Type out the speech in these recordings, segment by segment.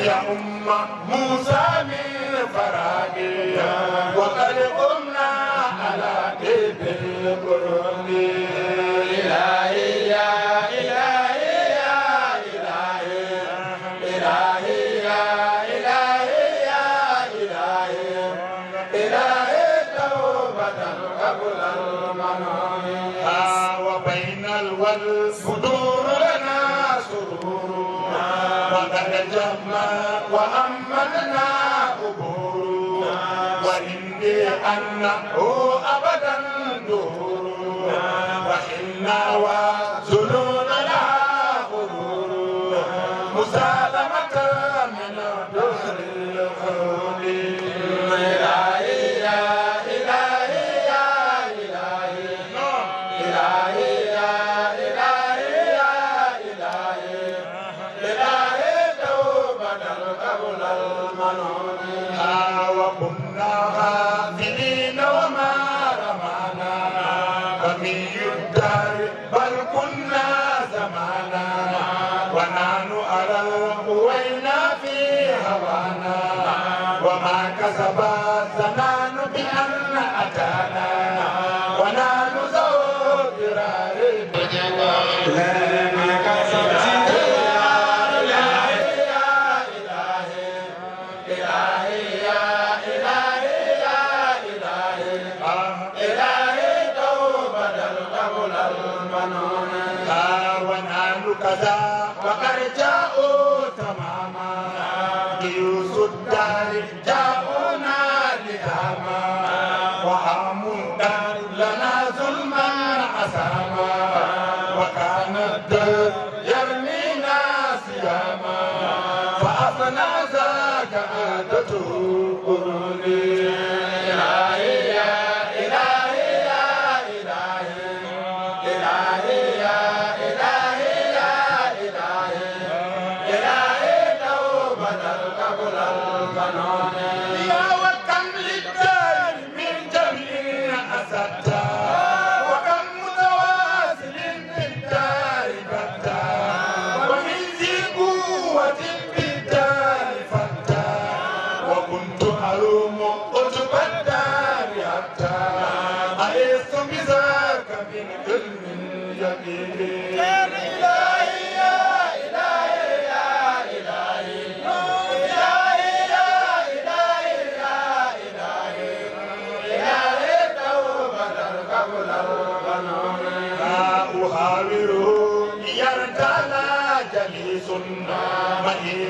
يا أمة موسى من فراقيا وقد قمنا على كيف القرون إلهي يا إلهي يا إلهي إلهي يا إلهي يا إلهي إلهي توبة قبل المنون وبين والصدور لنا سرور وقد جمع وأمننا قبور وإني أنه أبدا دور وإنا وزنون لها غرور مسالمة من دهر الخلود إلهي يا إلهي يا إلهي إلهي يا إلهي يا إلهي إلهي توبة قبل المنون وكنا غافلين وما رمانا ومن الدار بل كنا زمانا ونحن على القوينا في هوانا وما كسب الزمان بأن أتانا ونحن ذو درار لما كسب كذا وقد جاءوا تماما جيوس الدار جاءونا لهاما وهام الدار لنا ظلما عساما وكان الدار يرمينا سياما فأفنى ذاك عادته قروني إلهي يا إلهي يا إلهي إلهي يا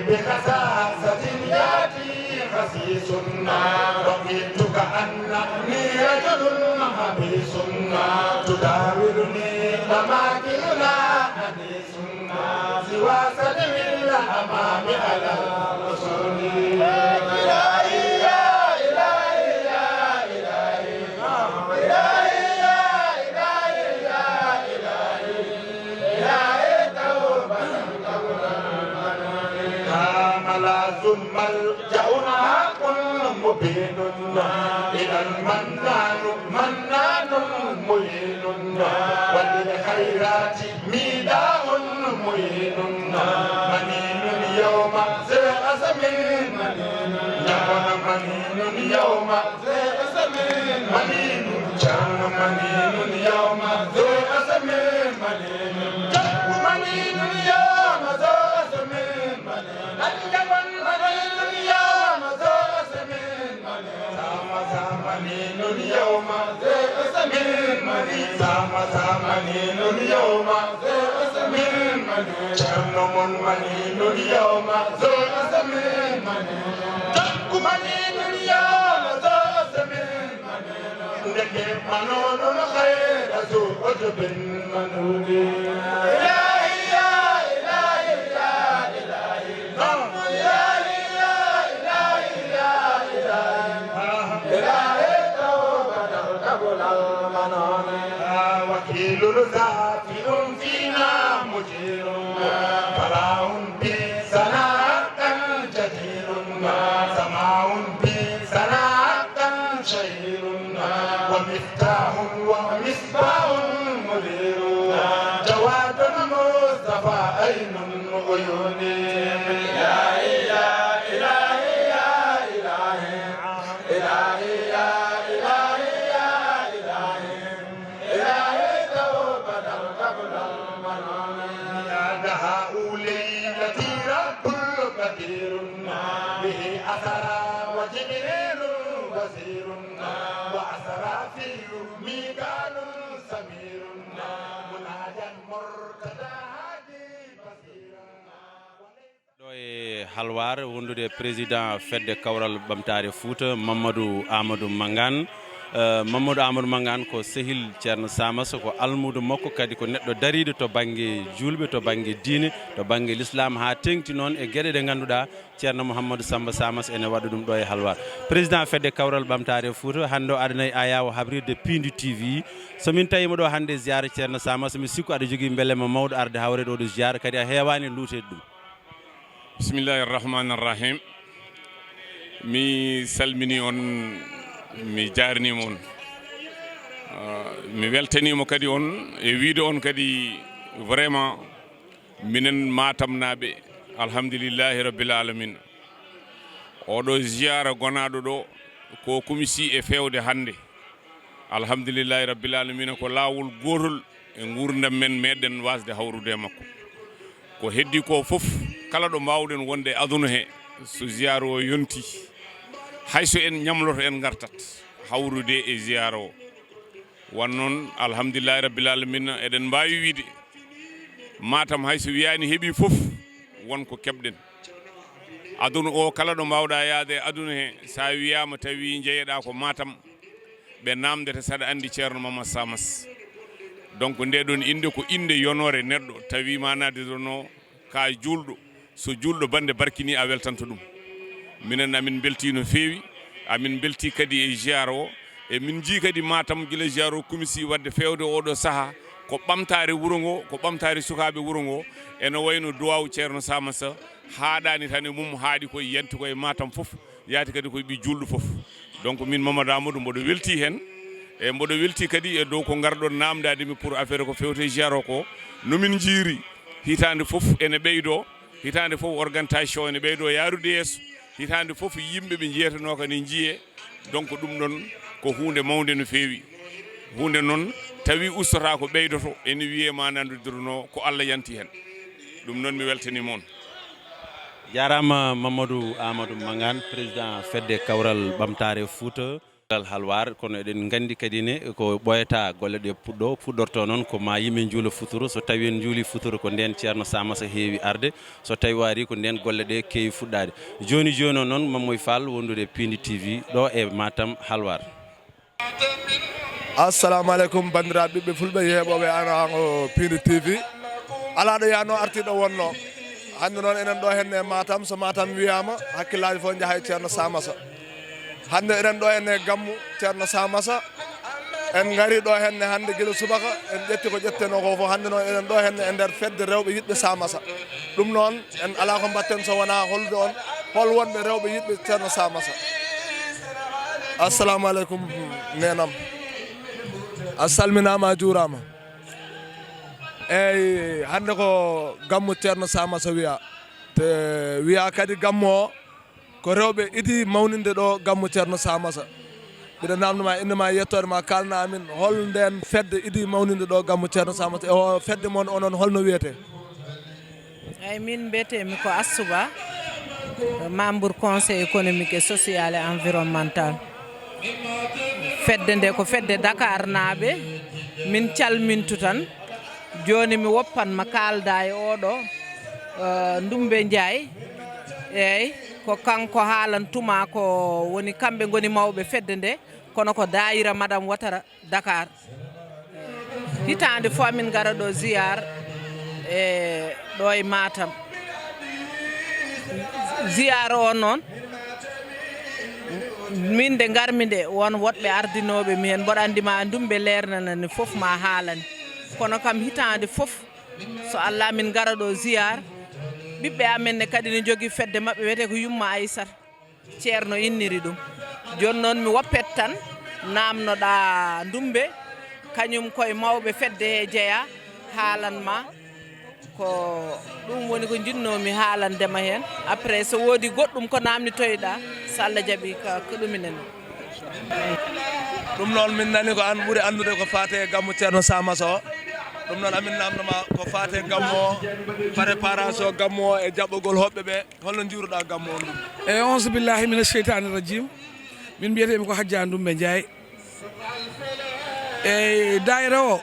بخساسة ياتي خسيس رضيت كأنني رجل حبيس تداولني أماكن لا أنيس سوى سلم الأمام على الرسول إلهي يا إلهي يا إلهي إلهي يا إلهي يا إلهي إلهي توبة ملاذ ملجأنا كل مبين إلى المنان منان مهين وللخيرات ميداء مهين منين يوم ذي أزم منين منين يوم ذي أزم منين كان منين يوم ذي أزم منين منين يوم ذي أزم منين اليوم ذي اسم منين منين اليوم ذي اسم منين شرم منين اليوم ذي اسم منين دق منين اليوم ذي اسم منين نجيب منون الخير ذو عجب منون إلهي يا إلهي يا إلهي إلهي يا إلهي يا إلهي إلهي توبة قبل المنون وكيل جليل الذات فينا مجير فلاح بسناء جدير سماع بسناء شهير ومفتاح ومصباح منير جواد المصطفى عين عيون يا إلهي يا إلهي إلهي يا إلهي يا إلهي إلهي توبة قبل المنون يا دهاء ليلتي رب قدير به أثرى وجبريل بصير وأسرافيل ميكال سمير مناجا مرتدى هادي بصيرا ɗo e halwar wondude président fedde kawral ɓamtare Fouta Mamadou Amadou Mangane Mamadou Amadou Mangane ko sehil ceerno Samaso ko almudo makko kadi ko neɗɗo dariɗo to banggue julɓe to banggue diine to banggue l'islam ha tengti noon e gueɗe ɗe ganduɗa ceerno Mouhamadou Samba Samas ene waɗa ɗum ɗo e halwar président fedde kawral ɓamtare Fouta hande o aɗanayi a yawa habrirde Pindi TV somin tawima ɗo hande ziyara ceerno Samas mi sikku aɗa jogui beelema mawɗo arde hawrede oɗo ziyara kadi a hewani luutede ɗum bismillahi irrahmani irrahim mi salmini on mi jarnima on mi weltanima kadi on e wiide on kadi vraiment minen Matam naɓe alhamdulillahi rabbil alamin oɗo ziyara gonaɗo ɗo ko kumisi e fewde hande alhamdulillahi rabbil alamin ko lawol gotol e gurdam men meɗen wasde hawrude e makko ko heddi ko foof kala ɗo mbawɗen wonde e aduna he so ziyara o yonti hayso en ñamloto en gartat hawrude e ziyara o wan noon alhamdulillahi rabbil alamin eɗen mbawi wiide Matam hayso wiyani heeɓi foof wonko keɓɗen aduna o kala ɗo mbawɗa yaade aduna he sa wiyama tawi jeeyeɗa ko Matam ɓe namdete saɗa andi ceerno Mamadou Samas donc nde ɗon inde ko inde yonore neɗɗo tawi manade ɗono ka julɗo so julɗo bande barkini a weltanto ɗum minen amin belti no fewi amin belti kadi e ziyara o e min jii kadi Matam guila ziyara o kumisi wadde fewde oɗo saaha ko ɓamtare wuuro ngo ko ɓamtare sukaɓe wuuro ngo ene wayno duwaw ceerno Samassa haaɗani tan e mum haaɗi koye yonti koye Matam foof yaati kadi koye ɓi julɗo foof donc min Mamadou Amadou mboɗo welti hen e mboɗo welti kadi e dow ko garɗon namdademi pour affaire ko fewte ziyara ko nomin jiiri hitande foof ene ɓeydo hitande foof organisation ene ɓeydo yarude yeeso hitande foof yimɓe ɓe jeyetano kane jiiye donc ɗum ɗon ko hunde mawde no fewi hunde noon tawi ustata ko ɓeydoto ene wiye ma nanodirono ko Allah yanti hen ɗum noon mi weltanima on jarama Mamadou Amadou Mangane président fedde kawral ɓamtare Fouta halwar kono eɗen gandi kadi ne ko ɓoyata golle ɗe fuɗɗorto noon ko ma yimɓe juula futuro so tawi en juuli futuro ko nden ceerno Samassa heewi arde so tawi wari ko nden golle ɗe kewi fuɗɗade joni joni o noon Mamoy Fall wondude Pindi TV ɗo e Matam halwar assalamu aleykum bandiraɓe ɓiɓɓe fulɓe yeeɓoɓe ana Pindi TV ala ɗo yano artiɗo wonno hande noon enen ɗo henne Matam so Matam wiyama hakkillaji fof jaaha e ceerno Samassa hande enen ɗo henne gammu ceerno Samassa en gari ɗo henne hande guila subaka en ƴetti ko ƴetteno ko fof hande noon enen ɗo henne e nder fedde rewɓe yiɗɓe Samassa ɗum noon en ala ko mbatten so wona holde on hol wonɓe rewɓe yiɗɓe ceerno Samassa assalamu aleykum nenam a salminama a juurama eyyi hande ko gammu ceerno Samassa wiya te wiya kadi gammu o ko rewɓe idi mawninde ɗo gammu ceerno Samassa mbiɗa namdoma indema yettode ma kalna amin hol nden fedde idi mawninde ɗo gammu ceerno Samassa o fedde moon onon holno wiyete eyyi min mbiyetemi ko Assouba membre conseil économique et social et environnemental fedde nde ko fedde Dakar naaɓe min calmintu tan joni mi woppanma kalda e oɗo Ndumbe Ndiaye eyyi ko kanko haalantuma ko woni kamɓe goni mawɓe fedde nde kono ko dayira Madame Ouattara Dakar hitande fo min gara ɗo ziyar e ɗo e Matam ziyara o noon min de garmi nde won woɗɓe ardinoɓe mi hen mboɗo andima Ndumbe lernanani foof ma haalani kono kam hitande fof so Allah min gara ɗo ziyar ɓiɓɓe amen ne kadi ne jogui fedde mabɓe wiyete ko Yumma Aissata ceerno inniri ɗum joni noon mi woppet tan namnoɗa Ndumbe kañum koye mawɓe fedde he jeeya haalanma ko ɗum woni ko jinnomi haalandema hen après so woodi goɗɗum ko namditoyɗa so Allah jaaɓi ko ɗuminen ɗum noon min nani ko an ɓuuri andude ko fate gammu ceerno Samassa o ɗum noon amin namdoma ko fate gammu o préparation gammu o e jaɓɓogol hoɓɓe ɓe holno jiiruɗa gammu o ɗum eyyi onze billahi mina cheytani rajim min mbiyetemi ko Hadja Ndumbe Ndiaye eyyi dayra o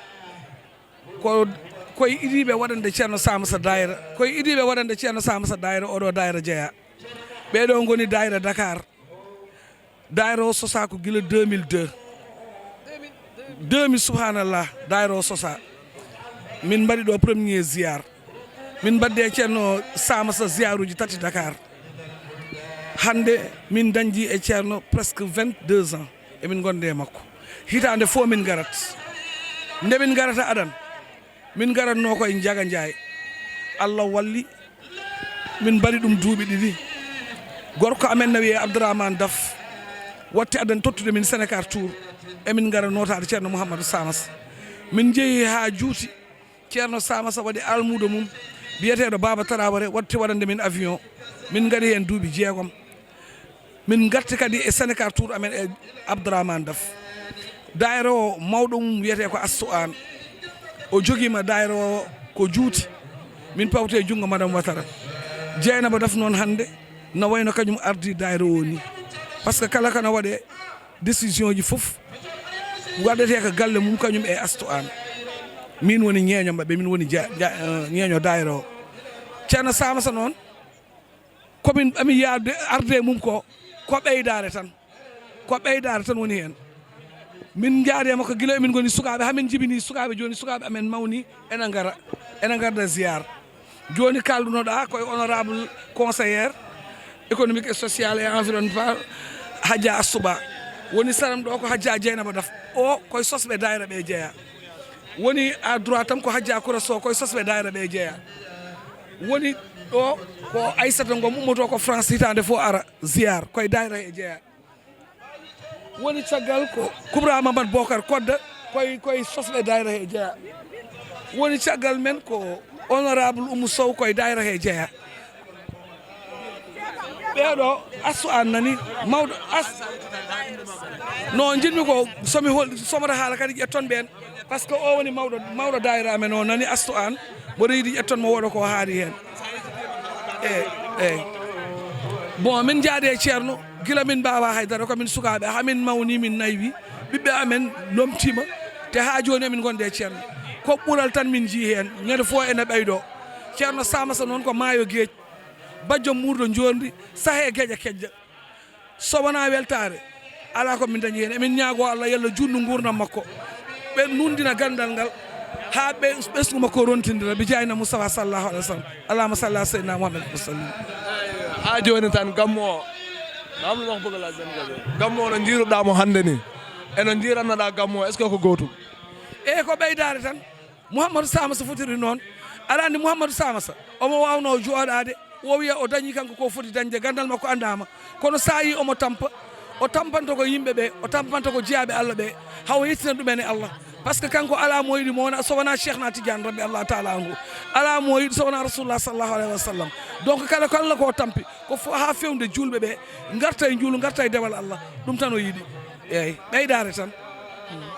koye idiɓe waɗande ceerno Samassa dayra koye idiɓe waɗande ceerno Samassa dayra oɗo dayra jeeya ɓeɗo goni dayra Dakar dayra o sosa ko guila 2000 subhanallah dayra o sosa min mbaɗi ɗo premier ziyar min mbadde ceerno Samassa ziyaruji tati Dakar hande min dañji e ceerno presque 22 ans emin gonde e makko hitande fo min garat nde min garata aɗan min garatno koye Ndiaga Ndiaye Allah walli min mbaɗi ɗum duuɓi ɗiɗi gorko amen ne wiye Abdourahmane Daf watti aɗen tottude min Sénégal tour emin gara notade ceerno Mouhamadou Samassa min jeeyi ha juuti ceerno Samassa waɗi almudo mum biyeteɗo Baba Traoré watti waɗande min avion min gari hen duuɓi 6 min garti kadi e Sénégal tour amen e Abdourahmane Daf dayra o mawɗo mum wiyete ko Astou An o joguima dayra o ko juuti min pawte e jungo Madame Ouattara Dieynaba Daf noon hande no wayno kañum ardi dayra o ni par ce que kala kana waɗe décision ji foof waɗete ko galle mum kañum e Astou An min woni ñeeño mabɓe min woni ñeeño dayra o ceerno Samassa noon komin amin yaade arde mum ko ɓeydare tan woni hen min jaadema ko guila emin goni sukaɓe hamin jibini sukaɓe joni sukaɓe amen mawni ene garda ziyara joni kaldunoɗa koye honorable conseillére économique et social et environnemental Hadja Assouba woni saram ɗo ko Hadja Dieynaba Daf o koye sosɓe dayra ɓe jeeya woni à droite tam ko Hadja Kourasso koye sosɓe dayra ɓe jeeya woni ɗo ko Aissata Ngom ummoto ko France hitande fo ara ziyar koye dayra e jeeya woni caggal ko Koubra Mamadou Bocar Kodda koye sosɓe dayra he jeeya woni caggal men ko honorable Oumou Sow koye dayra he jeeya ɓeɗo Astou An nani mawɗo no jinmi ko somata haala kadi ƴetton ɓen par ce que o woni mawɗo dayra amen o nani Astou An mboɗo yiiɗi ƴetton mo woɗo ko haali hen eyyi bon min jaade e ceerno gila min mbawa haydara komin sukaɓe hamin mawni min naywi ɓiɓɓe amen lomtima te ha joni emin gonde e ceerno ko ɓuural tan min jii hen ñande fo ene ɓeydo ceerno Samassa noon ko maayo gueej bajjo murdo jondi sahe gueƴa kejja so wona weltare ala ko min dañi hen emin ñaago Allah yalla junnu gurdam makko ɓe nundina gandal ngal ha ɓesgu makko rontindira bi jayna Moustapha sallallahu alaihi wasallam allahumma salli ala sayyidina Muhammad wasallam ha joni tan gammu o gammu o no jiiruɗamo hande ni eno jiirannoɗa gammu o est ce que ko gotum e ko ɓeydare tan Mouhamadou Samassa fotiri noon aɗa andi Mouhamadou Samassa omo wawno joɗade o wiya o dañi kanko ko foti dañde gandal makko andama kono sa yi omo tampa o tampanta ko yimɓeɓe o tampanta ko jeeyaɓe Allah ɓe hawo yettina ɗumen e Allah par ce que kanko ala mo yiɗi mo wona so wona Cheikhna Tidiane rabbi Allah taala anhu ala mo yiɗi so wona rasulullah sallallahu alayhi wa sallam donc kala ko Allah ko tampi ko ha fewde julɓe ɓe garta e juulu garta e dewal Allah ɗum tan o yiɗi eyyi ɓeydare tan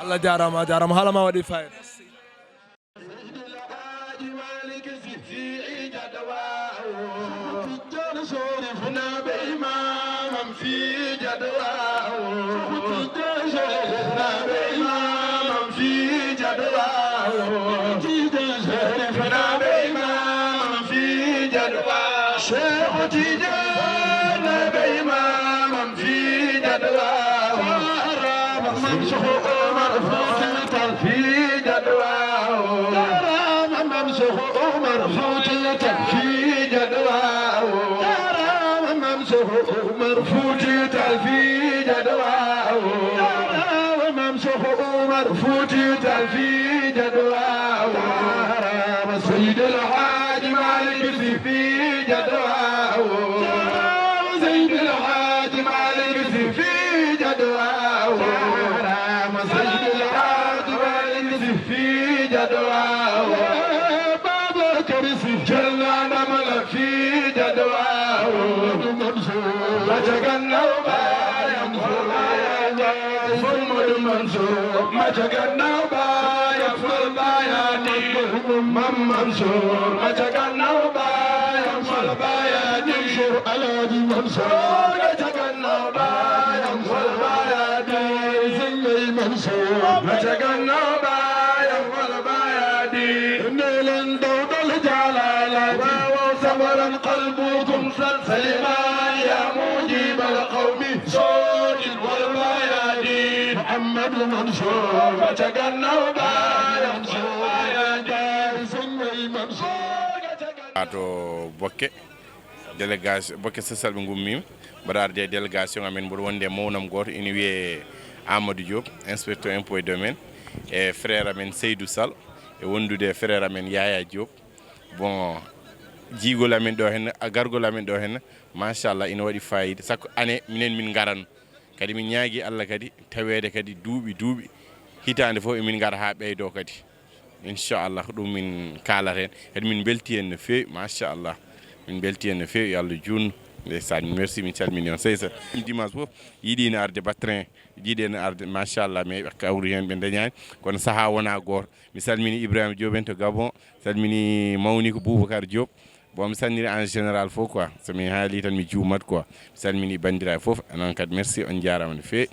Allah jarama haalama waɗi fayida في جدواه سيد الحاج مالك في جدواه سيد الحاج مالك في جدواه سيد الحاج مالك في جدواه بابا كرسي جلنا نمل في جدواه ما تقنوا بايا محمد منصور ما تقنوا بايا فالباياني من منصور ما تقنوا بايا فالباياني الذي منصور ما تقنوا بايا فالباياني زمي منصور ما تقنوا بايا فالباياني نيلن دود الجلالة وصبرا قلبكم سلسلما يا مجيب القوم صوت والبيادي محمد منصور فتقنوا بايا ato bokke délégation bokke sesal ɓe gummima mbaɗa arde e délégation amen mboɗo wonde mawnam goto ina wiye Amadou Diop inspecteur impôt et domaine e frère amen Seydou Sall e wondude frère amen Yaya Diop bon jiigol amen ɗo henna gargol amen ɗo henna machallah ina waɗi fayida sakko année minen min garan kadi min ñaagui Allah kadi tawede kadi duuɓi hitande fof emin gara ha ɓeydo kadi inchallah ɗum min kalata hen kadi min belti hen no fewi machallah min belti hen no fewi yo Allah junnu ndeysan merci min calmini on seysa dimanche fof yiiɗino arde batrin jiiɗeno arde machallah mais ɓe kawri hen ɓe dañani kono saaha wona goto mi salmini Ibrahima Diop en to Gabon salmini mawni ko Boubacar Diop bon mi salmini en général fof quoi somi haali tan mi juumat quoi mi salmini bandiraɓe fof anon kadi merci on jarama no fewi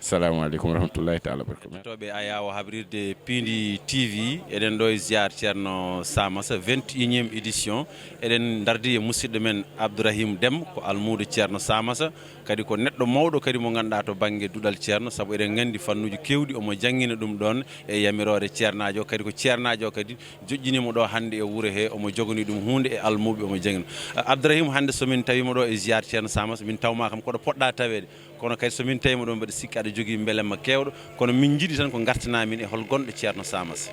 assalamu aleykum warahmatullahi taala barkatu toɓe ayawo habrirde Pindi TV eɗen ɗo e ziar ceerno Samassa 21e édition eɗen dardi e musidɗo men Abdourahim Déme ko almudo ceerno Samassa kadi ko neɗɗo mawɗo kadi mo ganduɗa to banggue duɗal ceerno saabu eɗen gandi fannuji kewɗi omo jangguina ɗum ɗon e yamirore ceernajo kadi ko ceernajo kadi joƴƴinimo ɗo hande e wuuro he omo jogani ɗum hunde e almuɓe omo jangguina Abdourahim hande somin tawima ɗo e ziar ceerno Samassa min tawma kam koɗo poɗɗa tawede kono kadi somin tawima ɗo mbiɗa sikki aɗa jogui beelemma kewɗo kono min jiiɗi tan ko gartana min e hol gonɗo ceerno Samassa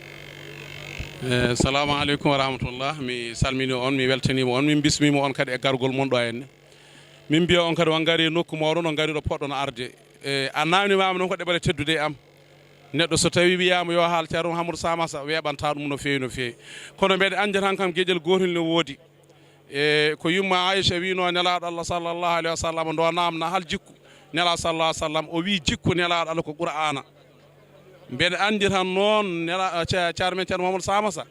salamu aleykum wa rahmatullah mi salmini on mi weltanima on min bismima on kadi e gargol mon ɗo henne min mbiya on kadi on gaari nokku mawɗon on gaari ɗo poɗɗon arde a namdimama noon ko ɗeɓere teddude am neɗɗo so tawi wiyama yo haal ceerno Hamadou Samassa weɓanta ɗum no fewi kono mbeɗa andi tan kam gueƴel gotol ne woodi e ko yumma Aïcha wino nelaɗo Allah sallllahu alayhi wa sallam ndo namna hal jikku nela sallah ah sallam o wi jikku nelaɗo Allah ko Qur'ana mbeɗa andi tan noon nela ceerno men ceerno Mamadou Samassa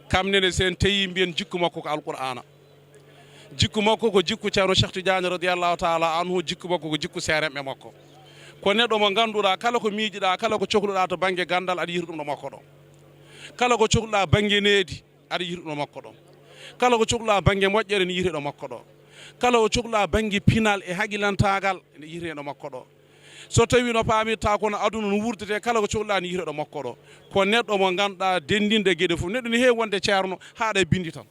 kamnene sen tawi mbiyen jikku makko ko alqur'ana jikku makko ko jikku ceerno Cheikh Tidiane radiyallahu taala anhu jikku makko ko jikku seremɓe makko ko neɗɗo mo ganduɗa kala ko miijiɗa kala ko cohluɗa to banggue gandal aɗa yiita ɗum ɗo makko ɗo kala ko cohluɗa banggue needi aɗa yiita ɗum ɗo makko ɗo kala ko cohluɗa banggue moƴƴere ne yiite ɗo makko ɗo kala o cohluɗa banggue pinal e haqillantagal ne yiite ɗo makko ɗo so tawi no paamirta kono aduna no wurdete kala ko cohluɗa ne yiite ɗo makko ɗo ko neɗɗo mo ganduɗa dendinde gueɗe fof neɗɗo ne heewi wonde ceerno haaɗa e bindi tan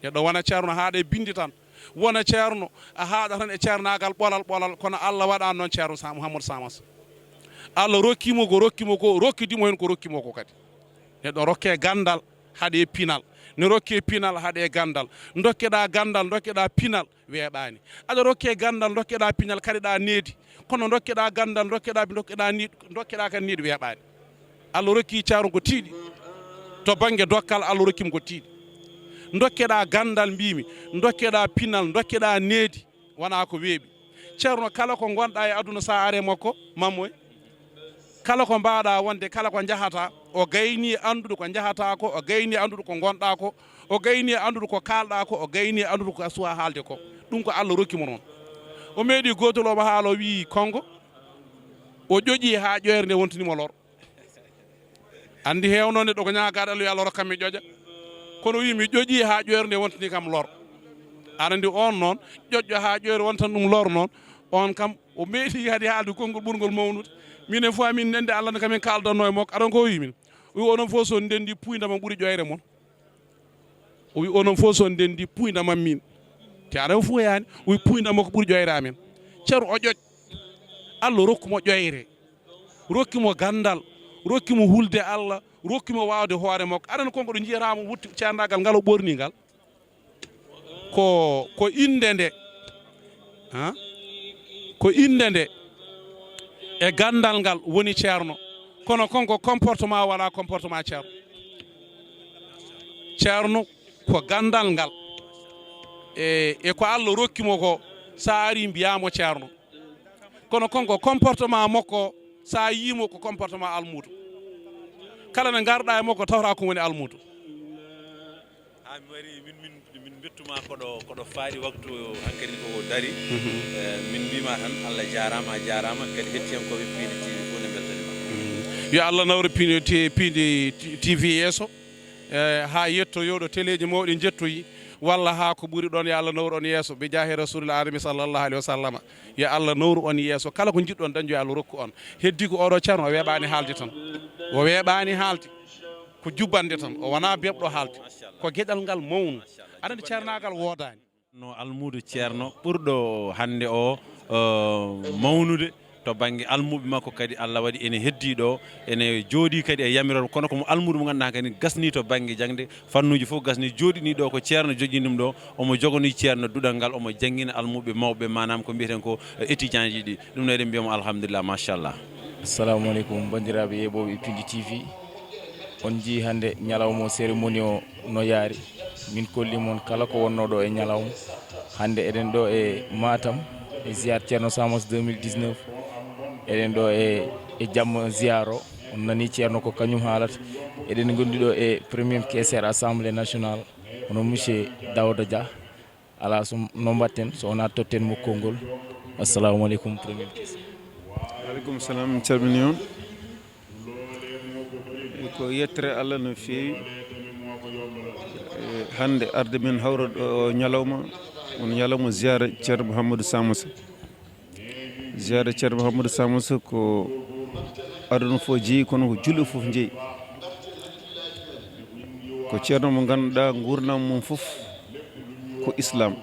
neɗɗo wona ceerno haaɗa e bindi tan wona ceerno a haaɗa tan e ceernagal ɓolal kono Allah waɗa noon ceerno Mouhamadou Samassa Allah rokkimo ko rokkidimo hen ko rokkimo ko kadi neɗɗo rokke gandal haaɗe pinal ne rokke pinal haaɗe gandal dokkeɗa gandal dokkeɗa pinal weeɓani aɗa rokke gandal dokkeɗa pinal kadiɗa needi kono dokkeɗa gandal dokkeɗa kadi needi weeɓani Allah rokki ceerno ko tiiɗi to banggue dokkal Allah rokkimo ko tiiɗi dokkeɗa gandal mbimi dokkeɗa pinal dokkeɗa needi wona ko weeɓi ceerno kala ko gonɗa e aduna sa are makko mammoy kala ko mbaɗa wonde kala ko jahata o gayni andude ko jahata ko o gayni andude ko gonɗa ko o gayni andude ko kalɗa ko o gayni andude ko suwa haalde ko ɗum ko Allah rokkimo noon o meeɗi gotol omo haala o wi Kongo o ƴoƴi ha ƴoyre nde wontanimo lor andi hewno neɗɗo ko ñagaɗo Allah yo Allah rokkam mi ƴoƴa kono wi mi ƴoƴi ha ƴoyre nde wontani kam lor aɗa andi on noon ƴoƴƴo ha ƴoyre wontan ɗum lor noon on kam o meeɗi kadi haalde konngol ɓurgol mawnude minen fof amin nende Allah ne kamin kaldanno e makko aɗon ko wimin o wi onon fof so ndendi puydama ɓuuri ƴoyre moon o wi onon fof so ndendi puydama min te aɗa fof yani o wi puydama ko ɓuuri ƴoyre amen ceerno o ƴoƴ Allah rokkimo ƴoyre rokkimo gandal rokkimo hulde Allah rokkimo wawde hoore makko aɗana konko ɗo jiyatamo wutti ceernagal ngal o ɓorni ngal ko inde nde ko inde nde e gandal ngal woni ceerno kono konko comportement wala comportement ceerno ko gandal ngal e ko Allah rokkimo ko sa ari mbiyamo ceerno kono konko comportement makko sa yimo ko comportement almudo kala ne garɗa e makko tawra ko woni almudo ha mi wari min bettuma koɗo faari waktu hankkadi ko dari min mbima tan Allah jarama kadi hettiyankoɓe Piindi TV fof ne beltanima yo Allah nawra Piindi TV yesso ha yettoyoɗo téléji mawɗi jettoyi walla ha ko ɓuri ɗon yo Allah nawru on yesso be jaahi rasulullah alami sallllahu alayhi wa sallam yo Allah nawru on yesso kala ko jiɗɗon dañjo yo Allah rokku on heddi ko oɗo ceerno o weeɓani haalde tan o weeɓani haalde ko jubbande tan o wona beɓɗo haalde ko gueɗal ngal mawnu aɗa ceernagal woodani no almudo ceerno ɓurɗo hande o mawnude to banggue almuɓe makko kadi Allah waɗi ene heddi ɗo ene jooɗi kadi e yamiror kono ko almudo mo ganduɗa kadi gasni to banggue jangde fannuji fof gasni joɗini ɗo ko ceerno joƴini ɗum ɗo omo jogani ceerno duɗal ngal omo jangguina almuɓe mawɓe manam ko mbiyeten ko étudiant ji ɗi ɗum no eɗen mbiyamo alhamdulillah machallah. assalamu aleykum bandiraɓe yeɓoɓe Piindi TV on jii hande ñalawma cérémonie o no yaari min kolli moon kala ko wonno ɗo e ñalawma hande eɗen ɗo e Matam e ziar ceerno Samos 2019 eɗen ɗo e jamma ziyaro on nani ceerno ko kañum haalata eɗen gondi ɗo e premier caissiére assemblée nationale hono monsieur Daouda Dia ala so no mbatten so wona totten mo konngol assalamu aleykum premier caissiére. aleykum salam min calmini on ko yettere Allah no feewi hande arde men hawra ɗo ñalawma on ñalawma ziyara ceerno Mouhamadou Samassa ziyara ceerno Mouhamadou Samassa ko aduna fof jeeyi kono ko julɓe fof jeeyi ko ceerno mo ganduɗa gurdam mum fof ko islam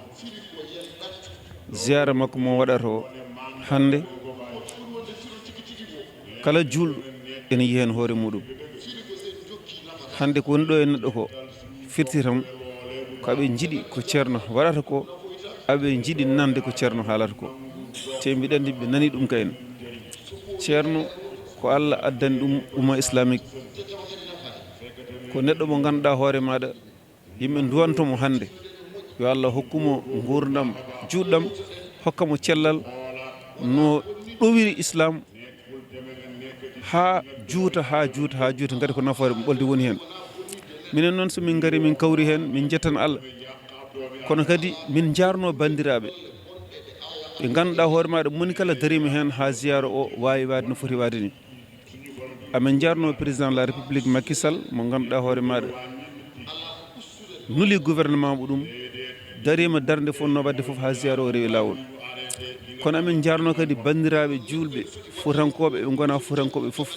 ziyara makko mo waɗata o hande kala julɗo ene yiihen hen hoore muɗum hande ko woni ɗo e neɗɗo ko firti tan ko aɓe jiiɗi ko ceerno waɗata ko aɓe jiiɗi nande ko ceerno haalata ko te mbiɗa andi ɓe nani ɗum kayne ceerno ko Allah addani ɗum umma islamique ko neɗɗo mo ganduɗa hoore maɗa yimɓe duwantomo hande yo Allah hokkumo gurdam juɗɗam hokkamo cellal no ɗowiri islam ha juuta gadi ko nafoore ɓolde woni hen minen noon so min gari min kawri hen min jettan Allah kono kadi min jarno bandiraɓe ɓe ganduɗa hoore maɗa moni kala darima hen ha ziyara o wawi wade no foti wade ni amin jarno président de la république Macky Sall mo ganduɗa hoore maɗa nuli gouvernement mo ɗum darima darde fof no wadde foof ha ziyara o rewi lawol kono amin jarno kadi bandiraɓe julɓe fuutankoɓe ɓe gona fuutankoɓe foof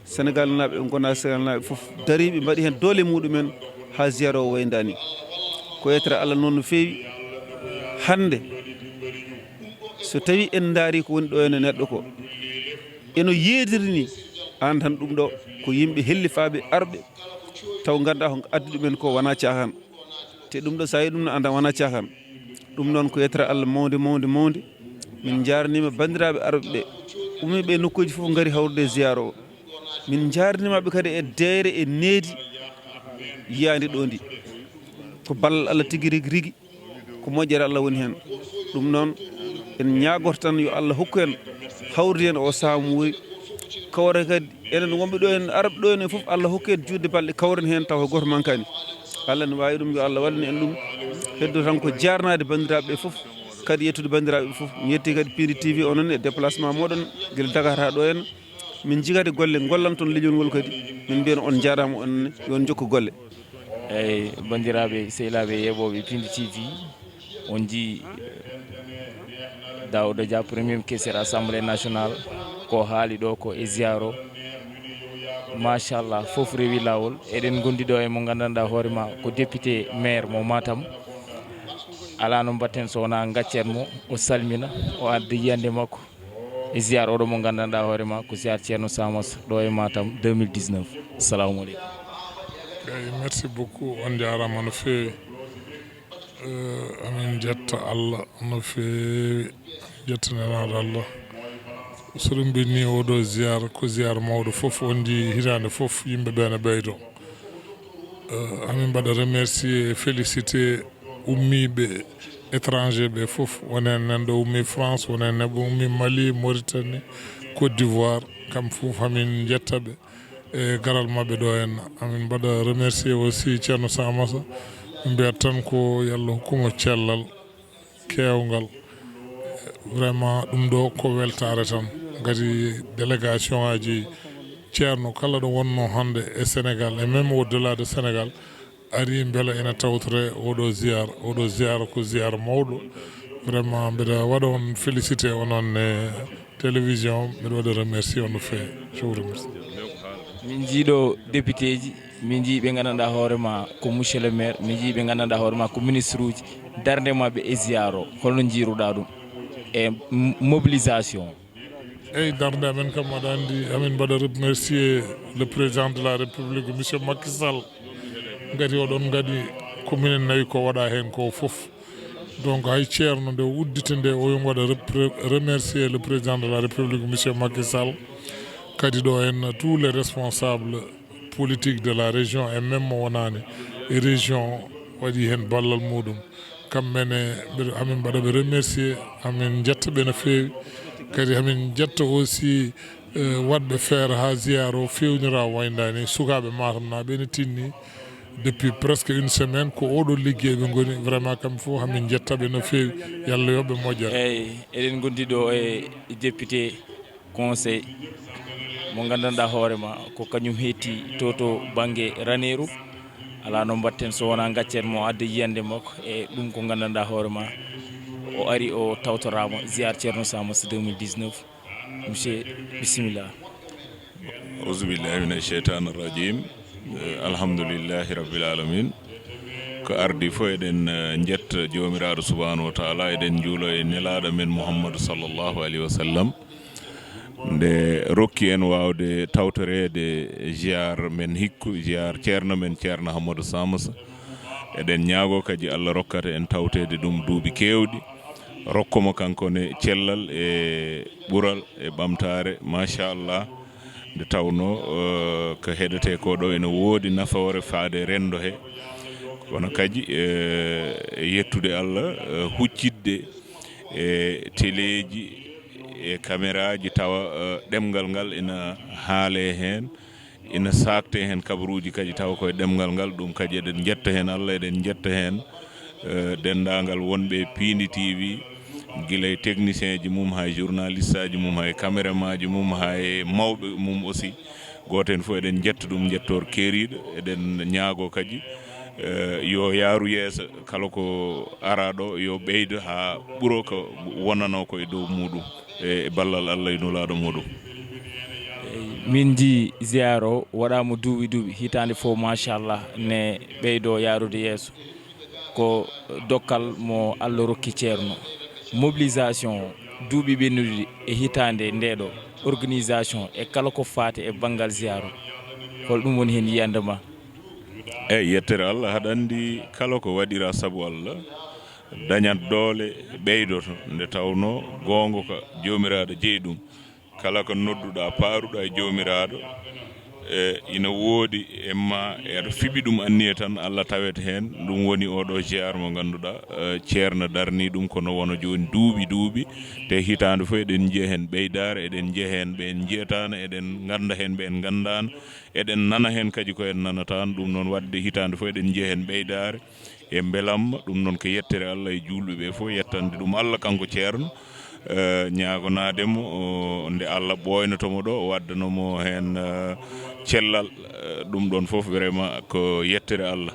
sénégal naɓe ɓe gona sénégal naɓe foof dariɓe mbaɗi hen doole muɗumen ha ziyara o waydani ko yettere Allah noon no feewi hande so tawi en daari ko woni ɗo ene neɗɗo ko eno yeediri ni an tan ɗum ɗo ko yimɓe hellifaɓe arɓe taw ganduɗa ko addi ɗumen ko wona cahan te ɗum ɗo sa yi ɗum no anda wona cahan ɗum noon ko yettere Allah mawde min jarnima bandiraɓe arɓe ɓe ummiɓe nokkuji foof gaari hawrude ziyara o min jarnimaɓe kadi e deere e needi yiyande ɗo ndi ko ballal Allah tigui rigui ko moƴƴere Allah woni hen ɗum noon en ñagoto tan yo Allah hokku en hawrude hen o saamuuri kawra kadi enen wonɓe ɗo en arɓe ɗo enen foof Allah hokku en judde balɗe kawren hen taw ko goto mankani Allah ne wawi ɗum yo Allah wallani en ɗum heddo tan ko jarnade bandiraɓe ɓe foof kadi yettude bandiraɓe foof mi yetti kadi Piindi TV onon e déplacement moɗon guila Dakar ha ɗo en min jigade golle gollam toon leñol ngol kadi min mbiyen on jarama onne yon jokku golle eyyi bandiraɓe sehilaɓe yeɓoɓe Piindi TV on jii Daouda Dia premier caissiére assemblée nationale ko haali ɗo ko e ziyaro machallah foof rewi lawol eɗen gondi ɗo e mo gandanɗa hoorema ko député maire mo Matam ala no mbatten so wona gaccen mo o salmina o adda yiyande makko e ziar oɗo mo gandanɗa hoorema ko ziar ceerno Samos ɗo e Matam 2019 assalamu aleykum. eyi merci beaucoup on jarama no feewi amin jetta Allah no feewi jettaniraɗo Allah soɗum mbini oɗo ziyara ko ziyara mawɗo foof on ji hitande foof yimɓeɓe ne ɓeydo amin mbaɗa remercier félicité ummiɓe étranger ɓe foof wonen nanɗo ummi France wonen neɓe ummi Mali Mauritanie Côte d'Ivoire kam foof amin jettaɓe e garal mabɓe ɗo henna amin mbaɗa remercier aussi ceerno Samassa mbiyat tan ko yallah hokkumo cellal kewgal vraiment ɗum ɗo ko weltare tan gadi délégation aji ceerno kala ɗo wonno hande e Sénégal et même au delà de Sénégal ari beela ene tawtore oɗo ziyara ko ziyara mawɗo vraiment mbiɗa waɗa on félicité onon e télévision mbiɗa waɗa remercier on no feewi je vous remercie. min jiiɗo député ji min jii ɓe gandanɗa hoorema ko monsieur le maire min jii ɓe gandanɗa hoorema ko ministre uji darde mabɓe e ziyaro holno jiiruɗa ɗum e mobilisation. eyyi darde amen kam aɗa andi amin mbaɗa remercier le président de la république monsieur Macky Sall gati oɗon gadi ko minen nawi ko waɗa hen ko foof donc hay ceerno nde uddite nde oyon waɗa remercier le président de la république monsieur Macky Sall kadi ɗo en tous les responsables politiques de la région et même mo wonani e région waɗi hen ballal muɗum kamɓene amin mbaɗaɓe remercier amin jettaɓe no feewi kadi amin jetta aussi waɗɓe feere ha ziyara o fewnira waydani sukaɓe Matam naɓe ne tinni depuis presque une semaine ko oɗo ligguey ɓe goni vraiment kam fof amin jettaɓe no feewi yallah yoɓe moƴƴere. eyyi eɗen gondi ɗo e député conseil mo gandanɗa hoorema ko kañum hetti to banggue Ranerou ala no mbatten so wona gaccen mo adda yiyande makko e ɗum ko gandanɗa hoorema o ari o tawtorama ziar ceerno Samos 2019 monsieur bisimillah. auzubillahi mina cheytani rajim alhamdulillahi rabbil alamin ko ardi fo eɗen jetta jomiraɗo subhanahu wa taala eɗen juulo e nelaɗo men Mouhammadou sallllahu alayhi wa sallam nde rokki en wawde tawtorede ziar men hikku ziar ceerno men ceerno Hammadou Samos eɗen ñaago kadi Allah rokkata en tawtede ɗum duuɓi kewɗi rokkomo kankone cellal e ɓural e ɓamtare machallah nde tawno ko heɗete ko ɗo ene woodi nafoore faade rendo he kono kadi yettude Allah huccidde e téléji e caméraji tawa ɗemgal ngal ina haale hen ina sakte hen kabaruji kadi tawa koye ɗemgal ngal ɗum kadi eɗen jetta hen Allah eɗen jetta hen dendagal wonɓe Pindi TV guila e technicien ji mum hay journaliste aji mum hay caméraman ji mum hay mawɓe mum aussi goten fof eɗen jetta ɗum jettor keeriɗo eɗen ñaago kadi yo yaaru yeeso kala ko ara ɗo yo ɓeydo ha ɓuuro ko wonano ko e dow muɗum e ballal Allah e nulaɗo muɗum. min ji ziar o waɗama duuɓi hitande fof machallah ne ɓeydo yaarude yeeso ko dokkal mo Allah rokki ceerno mobilisation duuɓi ɓennuɗi e hitande ndeɗo organisation e kala ko fate e banggal ziar o hol ɗum woni hen yiyande ma. eyyi yettere Allah haɗa andi kala ko waɗira saabu Allah dañat doole ɓeydoto nde tawno gonga ko jomiraɗo jeeyi ɗum kala ko nodduɗa paaruɗa e jomiraɗo ina woodi e ma eɗa fiɓi ɗum anniya tan Allah tawete hen ɗum woni oɗo ziar mo ganduɗa ceerno darni ɗum kono wona joni duuɓi te hitande fof eɗen jiiya hen ɓeydare eɗen jiiya hen ɓe en jiyatano eɗen ganda hen ɓe en gandano eɗen nana hen kadi ko en nanatano ɗum noon wadde hitande fof eɗen jiiya hen ɓeydare e beelamma ɗum noon ko yettere Allah e julɓe ɓe fof yettande ɗum Allah kanko ceerno ñagonademo nde Allah ɓoynotomo ɗo o waddanomo hen cellal ɗum ɗon fof vraiment ko yettere Allah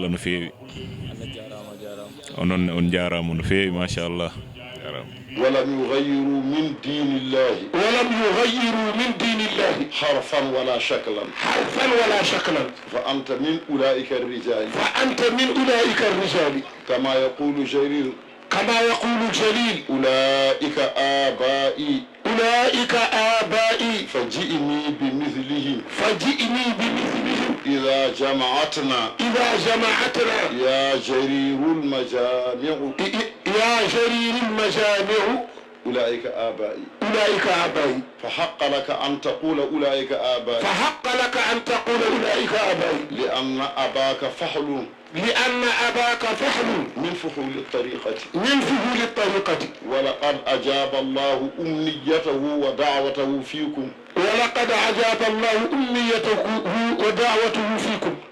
no feewi onon on jarama no feewi machallah jarama. ولم يغيروا من دين الله حرفا ولا شكلا فأنت من أولئك الرجال كما يقول جرير كما يقول الجليل أولئك آبائي أولئك آبائي فجئني بمثلهم إذا جمعتنا يا جرير المجامع أولئك آبائي فحق لك أن تقول أولئك آبائي لأن أباك فحل من فحول الطريقة ولقد أجاب الله أمنيته ودعوته فيكم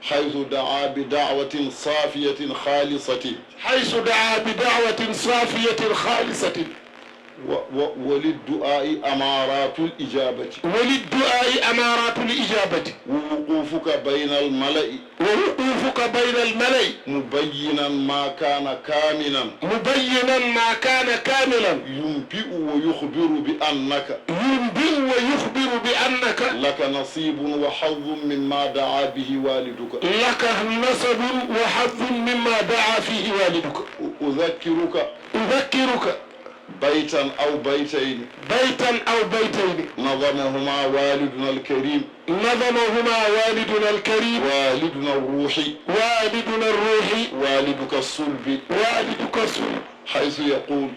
حيث دعا بدعوة صافية خالصة وللدعاء أمارات الإجابة ووقوفك بين الملأ مبينا ما كان كاملا ينبئ ويخبر بأنك لك نصيب وحظ مما دعا به والدك أذكرك بيتا أو بيتين نظمهما والدنا الكريم والدنا الروحي والدك الصلب حيث يقول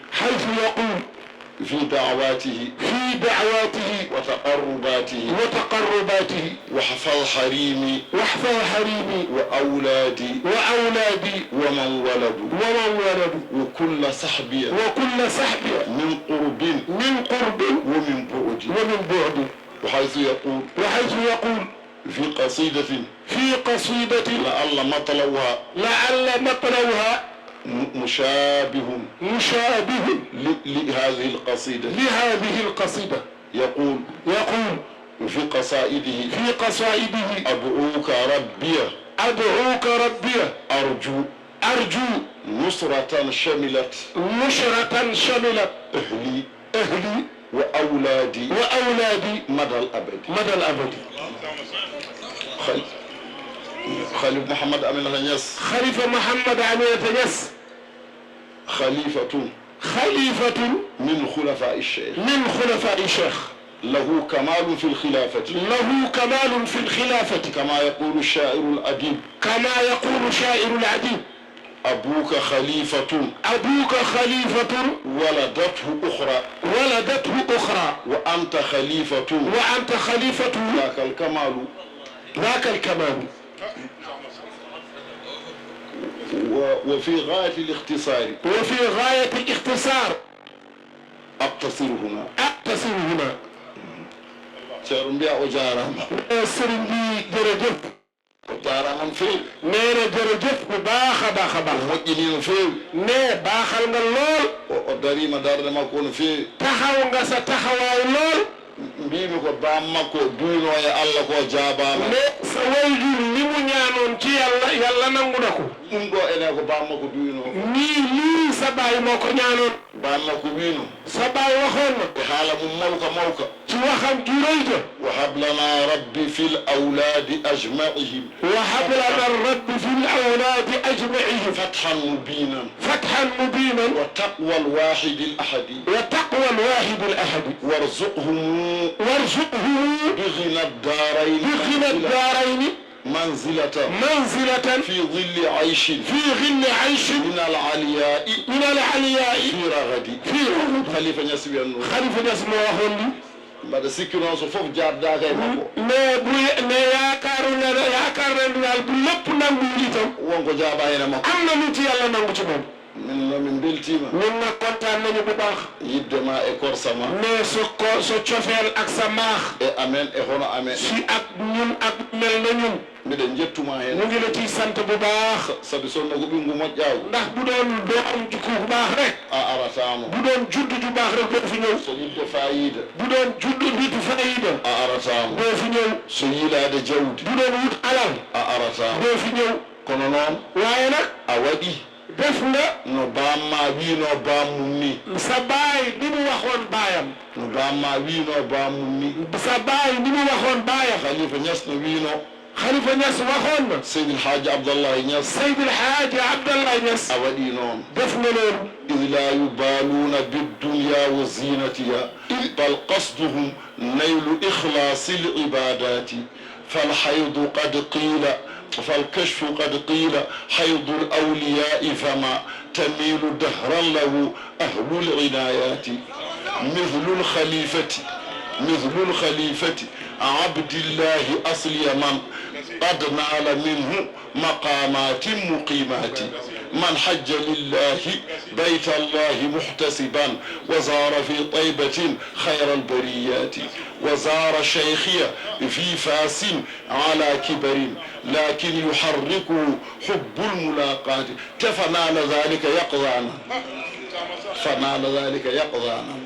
في دعواته وتقرباته واحفظ حريمي وأولادي ومن ولدوا وكل صحبي من قرب ومن بعد وحيث يقول في قصيدة لعل مطلوها مشابه لهذه القصيدة يقول في قصائده أدعوك ربي أرجو نصرة شملت أهلي وأولادي مدى الأبد خليفة محمد أمين يس خليفة من خلفاء الشيخ له كمال في الخلافة كما يقول الشاعر الأديب أبوك خليفة ولدته أخرى وأنت خليفة ذاك الكمال وفي غاية الاختصار أقتصر هنا سرمبيا وجارما سرمبي جرجف وجارما في نينا جرجف باخا ومجنين في ني باخال nga lol o darima darde makko no fi taxaw nga sa taxawaay lol mbimi ko bamma ko duyno e Allah ko jaabama ne sa wayjur ni mu ñaanon ci yalla nangu nako ɗum ɗo ene ko bamma ko duyno ni sa baay moko ñaanon bamma ko wino sa baay waxon e haala mum mawka ci waxam jurayta wa hab lana rabbi fil awladi ajma'ihim fathan mubinan wa taqwa al wahid al ahad warzuqhum بغنى الدارين منزلة في ظل عيش من العلياء في رغد خليفة نسبي وهولي بعد سكرنا صفوف جاب داغي مكو ne yaakaar na bu lépp nangu itam wonko jaaba hena makko am na nit yàlla nangu ci moom min beltima min na kontaan nañu bu baax yiddema e korsama mais so cofeel ak sa maax e amen e hono amen si ak ñun ak mel na ñun miɗen jettuma hen ñu ngi la ciy sant bu baax sabi sonno ko ɓingu moƴƴaaw ndax bu doon doom jikku bu baax rek a aratama bu doon juddu ju baax rek doo fi ñëw so yidde fayida bu doon juddu nit fayida a aratama doo fi ñëw so yilaade jawdi bu doon wut alal a aratama doo fi ñëw kono noon waaye nag a waɗi def nga no bamma wiino bammum ni sa baay ni mu waxoon baayam no bamma wiino bammum ni sa baay ni mu waxoon baayam Khalifa Niass no wiino Khalifa Niass waxoon na. Seydil Hadji Abdallahi Niass. Seydil Hadji Abdallahi Niass. a waɗi noon. def na loolu. إذ لا يبالون بالدنيا وزينتها بل قصدهم نيل إخلاص العبادات فالحيض قد قيل فالكشف قد قيل حيض الأولياء فما تميل دهرا له أهل العنايات مثل الخليفة عبد الله أصل من قد نال منه مقامات مقيمات من حج لله بيت الله محتسبا وزار في طيبة خير البريات وزار شيخي في فاس على كبر لكن يحركه حب الملاقات فنال ذلك يقظانا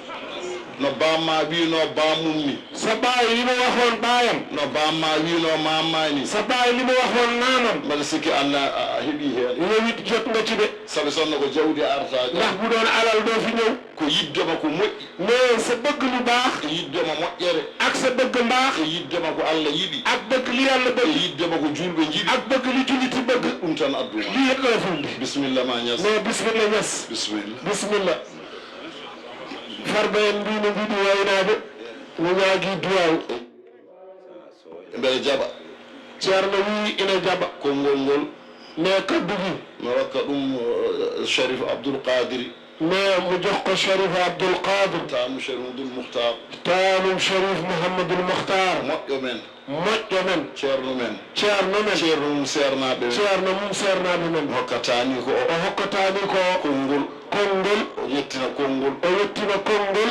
no bamma wi no bamummi sa baay li ma waxoon baayam. no bamma wi no mamani sa baay li ma waxoon naanam. mbaɗa sikki anna a heeɓi hen yowit jot nga ci de. sabi sonno ko jawdi artaji ndax bu doon alal doo fi ñëw. ko yiddema ko moƴƴi mais sa bëgg lu baax. ko yiddema moƴƴere ak sa bëgg mbaax. ko yiddema ko Allah yiɗi ak bëgg li yàlla ko bëgg. yiddema ko julɓe jiɗi ak bëgg li julliti bëgg. ɗum tan adduma lii yëpp la fulde. bisimilla ma Niass mais bismillah Niass. bismillah farba en mbino mbiɗi waynaɓe no ñaagui duwaw mbeɗa jaɓa ceerno wi ina jaɓa konngol ngol mais kaddu gi mi rokka ɗum Sharif Abdoul Qadiri mais mo jox ko Sharif Abdoul Qadir tanum Sharif Mouhamadoul Mouhtar tanum Sharif Mouhamadoul Mouhtar moƴƴo men ceerno men ceerno mum sernaɓe ceerno mum sernaɓe men hokkatani ko o hokkatani ko konngol o yettina konngol